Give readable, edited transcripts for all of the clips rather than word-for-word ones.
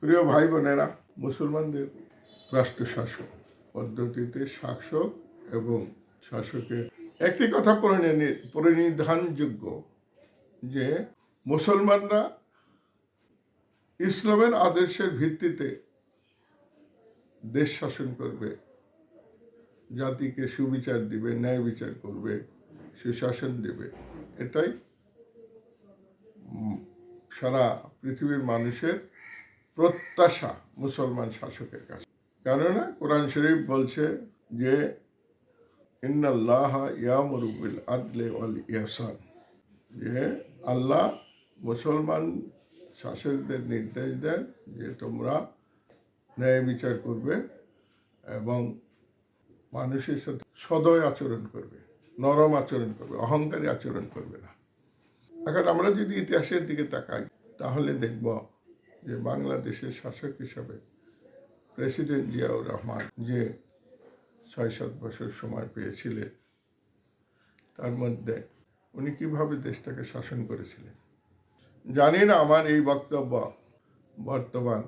প্রিয় ভাই বোনেরা, মুসলমানদের রাষ্ট্র শাসন পদ্ধতিতে শাসক এবং শাসকের একটি কথা পরিনিধানযোগ্য যে মুসলমানরা ইসলামের আদর্শের ভিত্তিতে দেশ শাসন করবে, জাতিকে সুবিচার দিবে, ন্যায় বিচার করবে, সুশাসন দেবে। এটাই সারা পৃথিবীর মানুষের প্রত্যাশা মুসলমান শাসকের কাছে। কেননা কোরআন শরীফ বলছে যে ইন্নাল্লাহা ইয়ামুরু বিল আদলি ওয়াল ইহসান, যে আল্লাহ মুসলমান শাসকদের নির্দেশ দেন যে তোমরা ন্যায় বিচার করবে এবং মানুষের সাথে সদয় আচরণ করবে, নরম আচরণ করবে, অহংকারী আচরণ করবে না। এখন আমরা যদি ইতিহাসের দিকে তাকাই তাহলে দেখব যে বাংলাদেশের শাসক হিসাবে প্রেসিডেন্ট জিয়াউর রহমান যে ৬-৭ বছর সময় পেয়েছিলেন, তার মধ্যে উনি কিভাবে দেশটাকে শাসন করেছিলেন। জানি না আমার এই বক্তব্য বর্তমান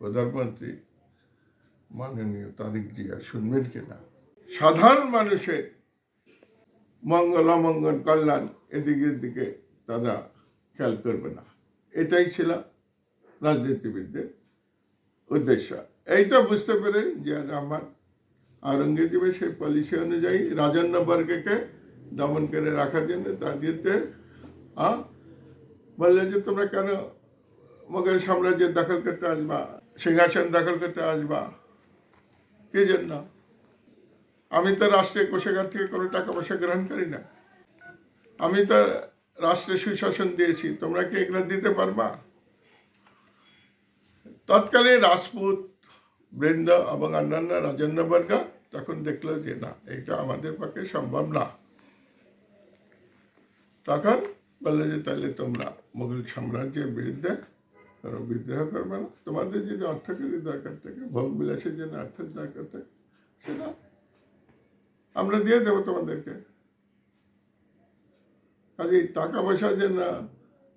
প্রধানমন্ত্রী মাননীয় তারেক জিয়া শুনবেন কিনা। সাধারণ মানুষের মঙ্গল অমঙ্গল কল্যাণ এদিকের দিকে তারা খেয়াল করবে না, এটাই ছিল রাজনীতিবিদদের উদ্দেশ্য। এইটা বুঝতে পেরে জিয়া রহমান আওরঙ্গজেবের সেই পলিসি অনুযায়ী রাজন্য বর্গকে দমন করে রাখার জন্য তাদেরকে বললেন যে তোমরা কেন মোগল সাম্রাজ্য দখল করতে আসবা, সিংহাসন দখল করতে আসবা, কি জন্য? আমি তো রাষ্ট্রীয় কোষাগার থেকে কোনো টাকা পয়সা গ্রহণ করি না, আমি তো রাষ্ট্রে সুশাসন দিয়েছি, তোমরা কি এগুলো দিতে পারবা? তৎকালীন রাজপুত বৃন্দ এবং অন্যান্য রাজন্যবর্গ তখন দেখলো যে না, এটা আমাদের পক্ষে সম্ভব না। তখন বললো যে তাহলে তোমরা মুঘল সাম্রাজ্যের বিরুদ্ধে কোনো বিদ্রোহ করবে না, তোমাদের যদি অর্থকরী দরকার থাকে, ভোগ বিলাসের জন্য অর্থের দরকার থাকে, সেটা আমরা দিয়ে দেবো তোমাদেরকে। কাজে টাকা পয়সার জন্য,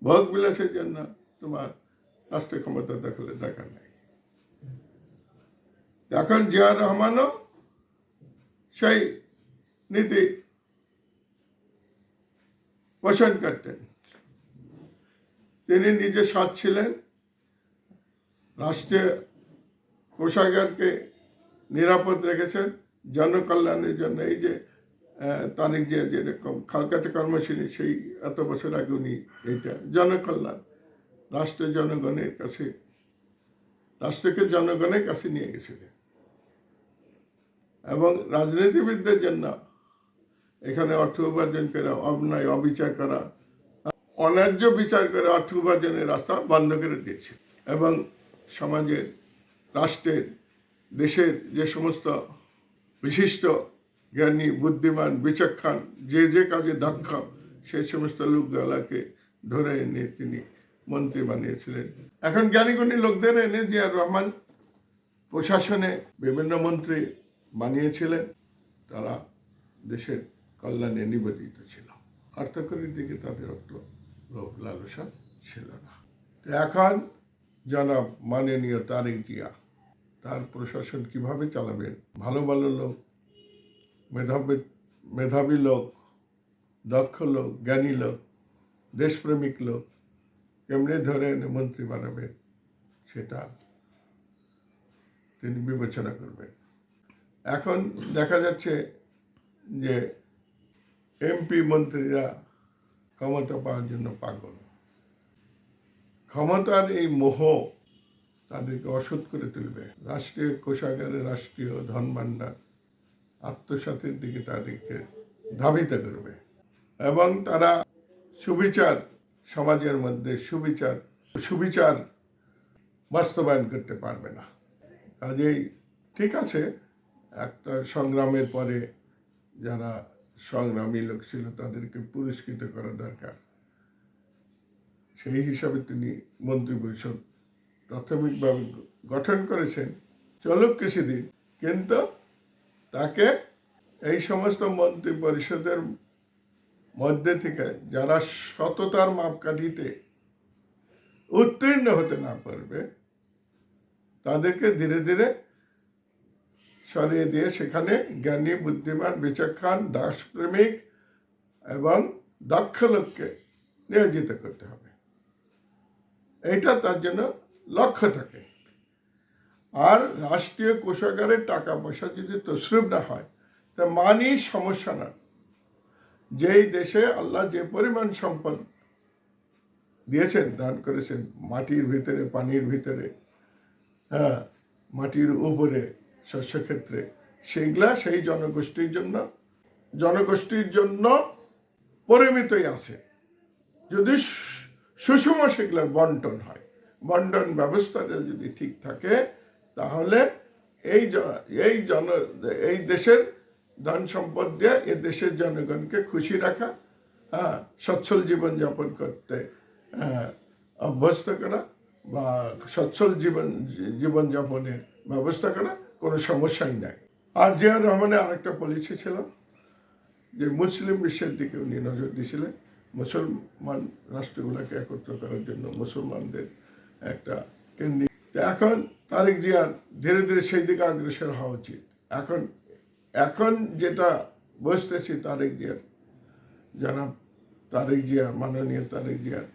ভোগ বিলাসের জন্য তোমার রাষ্ট্রীয় ক্ষমতা দখলের দরকার নেই। এখন জিয়া রহমানও সেই নীতি পোষণ করতেন। তিনি নিজে সৎ ছিলেন, রাষ্ট্রীয় কোষাগারকে নিরাপদ রেখেছেন জনকল্যাণের জন্য। এই যে তারেক জিয়া যেরকম খালকাটা কর্মসূচি, সেই এত বছর আগে উনি এইটা জনকল্যাণ, রাষ্ট্রের জনগণের কাছে, রাষ্ট্রকে জনগণের কাছে নিয়ে গেছিলেন। এবং রাজনীতিবিদদের জন্য এখানে অর্থ উপার্জন করা, অন্যায় অবিচার করা, অন্যায্য বিচার করে অর্থ উপার্জনের রাস্তা বন্ধ করে দিয়েছে। এবং সমাজের, রাষ্ট্রের, দেশের যে সমস্ত বিশিষ্ট জ্ঞানী, বুদ্ধিমান, বিচক্ষণ, যে যে কাজে দক্ষ, সেই সমস্ত লোকগুলাকে ধরে এনে তিনি মন্ত্রী বানিয়েছিলেন। এখন জ্ঞানীগুণী লোকদের এনে জিয়া রহমান প্রশাসনে বিভিন্ন মন্ত্রী বানিয়েছিলেন। তারা দেশের কল্যাণে নিবেদিত ছিল, অর্থকরীর দিকে তাদের অত লোভ লালসা ছিল না। এখন জনাব মাননীয় তারেক জিয়া তার প্রশাসন কিভাবে চালাবেন, ভালো ভালো লোক, মেধাবী লোক, দক্ষ লোক, জ্ঞানী লোক, দেশপ্রেমিক লোক কেমনে ধরে এনে মন্ত্রী বানাবেন, সেটা তিনি বিবেচনা করবেন। এখন দেখা যাচ্ছে যে এমপি মন্ত্রীরা ক্ষমতা পাওয়ার জন্য পাগল। ক্ষমতার এই মোহ তাদেরকে অসৎ করে তুলবে, রাষ্ট্রীয় কোষাগারে, রাষ্ট্রীয় ধনভাণ্ডার আত্মসাতের দিকে তাদেরকে ধাবিত করবে। এবং তারা সুবিচার, সমাজের মধ্যে সুবিচার বাস্তবায়ন করতে পারবে না। কাজেই ঠিক আছে, একটা সংগ্রামের পরে যারা সংগ্রামী লোক ছিল তাদেরকে পুরস্কৃত করা দরকার। সেই হিসাবে তিনি মন্ত্রিপরিষদ প্রাথমিকভাবে গঠন করেছেন, চলুক কিছুদিন। কিন্তু তাকে এই সমস্ত মন্ত্রী পরিষদের মধ্যে থেকে যারা সততার মাপকাঠিতে উত্তীর্ণ হতে না পারবে, তাদেরকে ধীরে ধীরে সরিয়ে দিয়ে সেখানে জ্ঞানী, বুদ্ধিমান, বিচক্ষণ, দাসপ্রেমিক এবং দক্ষ লোককে নিয়োজিত করতে হবে। এইটা তার জন্য লক্ষ্য থাকে। আর রাষ্ট্রীয় কোষাগারের টাকা পয়সা যদি তসরুপ না হয়, তা মানি সমস্যা না। যেই দেশে আল্লাহ যে পরিমাণ সম্পদ দিয়েছেন, দান করেছেন, মাটির ভিতরে, পানির ভিতরে, হ্যাঁ, মাটির উপরে, শস্যক্ষেত্রে, সেইগুলা সেই জনগোষ্ঠীর জন্য পরিমিতই আছে। যদি সুষম সেগুলার বন্টন হয়, বন্টন ব্যবস্থাটা যদি ঠিক থাকে, তাহলে এই দেশের ধন সম্পদ দিয়ে এই দেশের জনগণকে খুশি রাখা, হ্যাঁ, সচ্ছল জীবনযাপন করতে অভ্যস্ত করা বা সচ্ছল জীবনযাপনের ব্যবস্থা করা কোনো সমস্যাই নাই। আর জিয়া রহমানের আরেকটা পলিসি ছিল যে মুসলিম বিশ্বের দিকে উনি নজর দিয়েছিলেন, মুসলমান রাষ্ট্রগুলোকে একত্র করার জন্য মুসলমানদের একটা কেন্দ্রিক। এখন তারেক জিয়ার ধীরে ধীরে সেই দিকে অগ্রসর হওয়া উচিত। এখন যেটা বুঝতেছি, তারেক জিয়ার, জনাব তারেক জিয়া, মাননীয় তারেক জিয়ার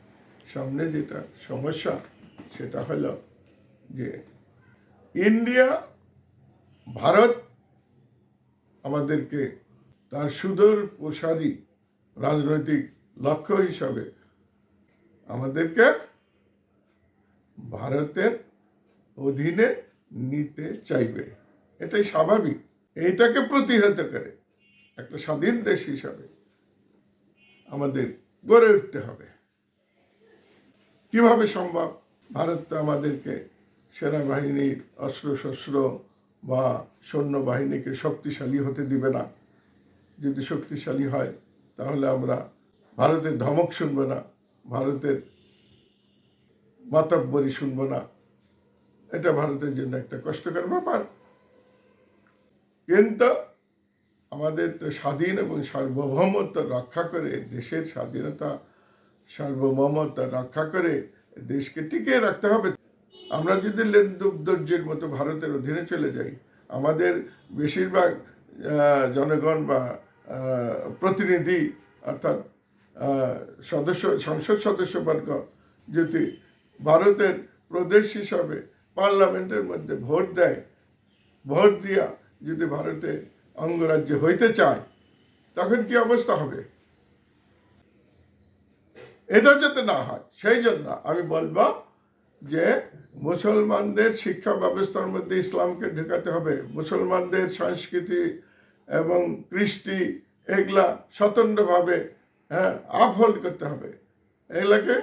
সামনে যেটা সমস্যা, সেটা হলো যে ইন্ডিয়া, ভারত আমাদেরকে তার সুদূর প্রসারী রাজনৈতিক লক্ষ্য হিসাবে আমাদেরকে ভারতের অধীনে নিতে চাইবে। এটাই স্বাভাবিক। এইটাকে প্রতিহত করে একটা স্বাধীন দেশ হিসাবে আমাদের গড়ে উঠতে হবে। কিভাবে সম্ভব? ভারত তো আমাদেরকে সেনাবাহিনীর অস্ত্রশস্ত্র বা সৈন্যবাহিনীকে শক্তিশালী হতে দিবে না। যদি শক্তিশালী হয়, তাহলে আমরা ভারতের ধমক শুনব না, ভারতের মাতব্বরি শুনব না। এটা ভারতের জন্য একটা কষ্টকর ব্যাপার। কিন্তু আমাদের তো স্বাধীন এবং সার্বভৌমত্ব রক্ষা করে, দেশের স্বাধীনতা সার্বভৌমত্ব রক্ষা করে দেশকে টিকিয়ে রাখতে হবে। আমরা যদি লেনদুর্যের মতো ভারতের অধীনে চলে যাই, আমাদের বেশিরভাগ জনগণ বা প্রতিনিধি, অর্থাৎ সংসদ সদস্যবর্গ যদি ভারতের প্রদেশ হিসাবে পার্লামেন্টের মধ্যে ভোট দেয়, ভোট দিয়া যদি ভারতে অঙ্গরাজ্য হইতে চায়, তখন কি অবস্থা হবে? এটা যাতে না হয়, সেই জন্য আমি বলবো যে মুসলমানদের শিক্ষা ব্যবস্থার মধ্যে ইসলামকে ঢোকাতে হবে। মুসলমানদের সংস্কৃতি এবং কৃষ্টি এগুলা স্বতন্ত্রভাবে আপহোল্ড করতে হবে, এগুলাকে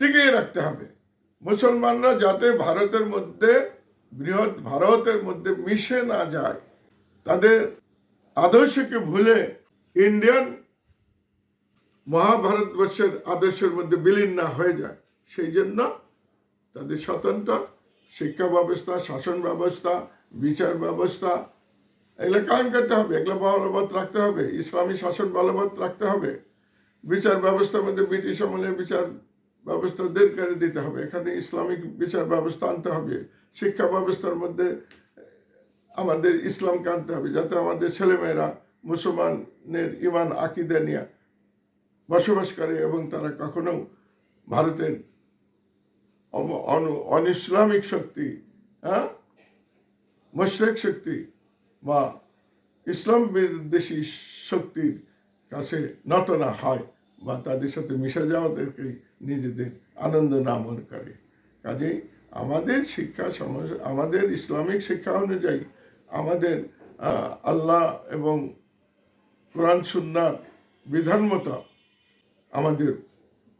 টিকিয়ে রাখতে হবে। মুসলমানরা যাতে ভারতের মধ্যে, বৃহৎ ভারতের মধ্যে মিশে না যায়, তাদের আদর্শকে ভুলে ইন্ডিয়ান মহাভারতবর্ষের আদর্শের মধ্যে বিলীন না হয়ে যায়, সেই জন্য তাদের স্বতন্ত্র শিক্ষা ব্যবস্থা, শাসন ব্যবস্থা, বিচার ব্যবস্থা এগুলো কায়েম করতে হবে, এগুলো বলবৎ রাখতে হবে। ইসলামী শাসন বলবৎ রাখতে হবে। বিচার ব্যবস্থার মধ্যে ব্রিটিশ আমলের বিচার ব্যবস্থা দূর করে দিতে হবে, এখানে ইসলামিক বিচার ব্যবস্থা আনতে হবে। শিক্ষা ব্যবস্থার মধ্যে আমাদের ইসলামকে আনতে হবে, যাতে আমাদের ছেলেমেয়েরা মুসলমানের ইমান আকিদা নিয়ে বসবাস করে এবং তারা কখনো ভারতের অনিসলামিক শক্তি, মুশরিক শক্তি বা ইসলাম বিদ্বেষী শক্তির কাছে নত না হয় বা তাদের সাথে মিশে যাওয়াদেরকে নিজেদের আনন্দ না মনে করে। কাজেই আমাদের শিক্ষা আমাদের ইসলামিক শিক্ষা অনুযায়ী আমাদের আল্লাহ এবং কোরআন সুন্নাহর বিধান মতো আমাদের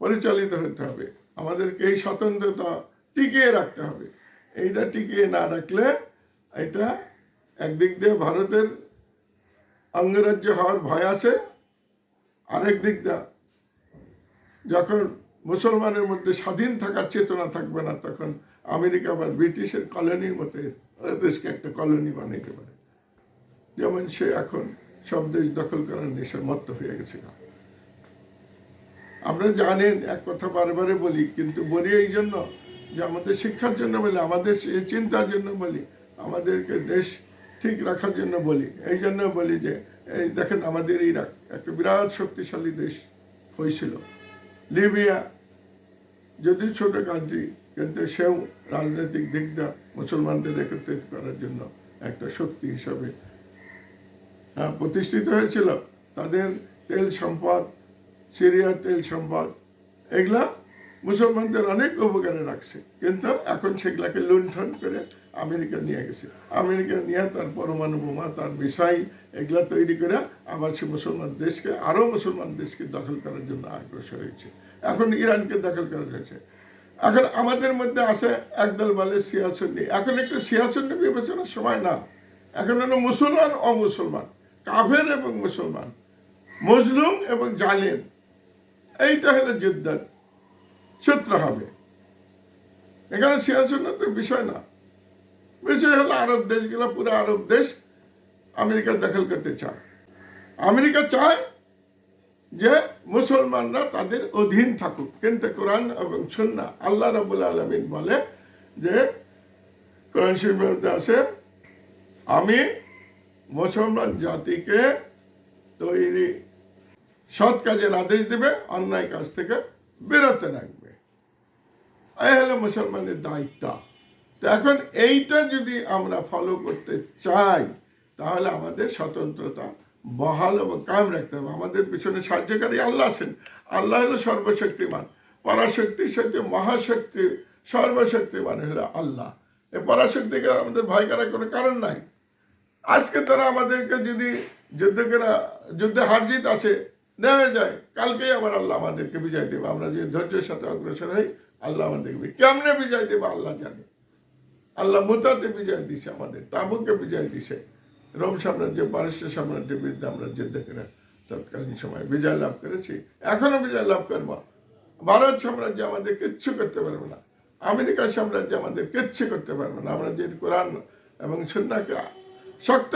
পরিচালিত হতে হবে। আমাদেরকে এই স্বতন্ত্রতা টিকিয়ে রাখতে হবে। এইটা টিকিয়ে না রাখলে এটা একদিক দিয়ে ভারতের অঙ্গরাজ্য হওয়ার ভয় আছে, আরেক দিক দিয়ে যখন মুসলমানের মধ্যে স্বাধীন থাকার চেতনা থাকবে না, তখন আমেরিকা বা ব্রিটিশের কলোনির মতো দেশকে একটা কলোনি বানাইতে পারে। যেমন সে এখন সব দেশ দখল করার নেশায় মত্ত হয়ে গেছে। আপনারা জানেন, এক কথা বারবারে বলি, কিন্তু বলি এই জন্য যে আমাদের শিক্ষার জন্য বলি, আমাদের চিন্তার জন্য বলি, আমাদেরকে দেশ ঠিক রাখার জন্য বলি। এই জন্য বলি যে এই দেখেন আমাদের ইরাক একটা বিরাট শক্তিশালী দেশ হয়েছিল। লিবিয়া যদি ছোট কান্ট্রি, কিন্তু সেও রাজনৈতিক দিকটা মুসলমানদের একত্রিত করার জন্য একটা শক্তি হিসাবে প্রতিষ্ঠিত হয়েছিল। তাদের তেল সম্পদ, সিরিয়ার তেল সম্পদ, এগুলা মুসলমানদের অনেক উপকারে রাখছে, কিন্তু এখন সেগুলাকে লুণ্ঠন করে আমেরিকা নিয়ে গেছে। আমেরিকা নিয়ে তার পরমাণু বোমা, তার মিসাইল এগুলা তৈরি করে আবার সে মুসলমান দেশকে, আরও মুসলমান দেশকে দখল করার জন্য আগ্রসর হয়েছে। এখন ইরানকে দখল করা হয়েছে। এখন আমাদের মধ্যে আছে একদল বলে সিয়াসুন্নি। এখন একটু সিয়াসুন্নি বিবেচনার সময় না, এখন হলো মুসলমান অমুসলমান, কাফের এবং মুসলমান, মজলুম এবং জালেম, এইটা হলো যুদ্ধের সূত্র হবে। এখানে সিয়াসুন্নতের বিষয় না, বিষয় হলো আরব দেশগুলো, পুরো আরব দেশ আমেরিকা দখল করতে চায়। আমেরিকা চায় যে মুসলমানরা তাদের অধীন থাকুক, কিন্তু কোরআন এবং সুন্নাহ, আল্লাহ রাব্বুল আলামিন বলে যে কোরআন শরীফের মধ্যে আছে, আমি মুসলমান জাতিকে তৈরি সৎ কাজের আদেশ দেবে, অন্যায় কাজ থেকে বেরোতে রাখবে। এই হলো মুসলমানের দায়িত্ব। তো এখন এইটা যদি আমরা ফলো করতে চাই, তাহলে আমাদের স্বতন্ত্রতা বহাল এবং কায়েম রাখতে হবে। আমাদের পিছনে সাহায্যকারী আল্লাহ আছেন। আল্লাহ হলো সর্বশক্তিমান, পরাশক্তির সাথে মহাশক্তি, সর্বশক্তিমান হলো আল্লাহ। এই পরাশক্তিকে আমাদের ভয় করার কোনো কারণ নাই। আজকে তারা আমাদেরকে যদি যুদ্ধে হার জিত আছে নেওয়া যায়, কালকেই আবার আল্লাহ আমাদেরকে বিজয় দেবে। আমরা যদি ধৈর্যের সাথে অগ্রসর হই, আল্লাহ আমাদেরকে কেমনে বিজয় দেবে আল্লাহ জানে। আল্লাহ মুতাতে বিজয় দিছে, আমাদের তাবুকে বিজয় দিছে। রোম সাম্রাজ্য, পারস্য সাম্রাজ্যের বিরুদ্ধে আমরা যুদ্ধ করে তৎকালীন সময় বিজয় লাভ করেছি, এখনো বিজয় লাভ করবো। ভারত সাম্রাজ্য আমাদের কিচ্ছু করতে পারবে না, আমেরিকার সাম্রাজ্য আমাদের কিচ্ছু করতে পারবে না। আমরা যদি কোরআন এবং সুন্নাহকে শক্ত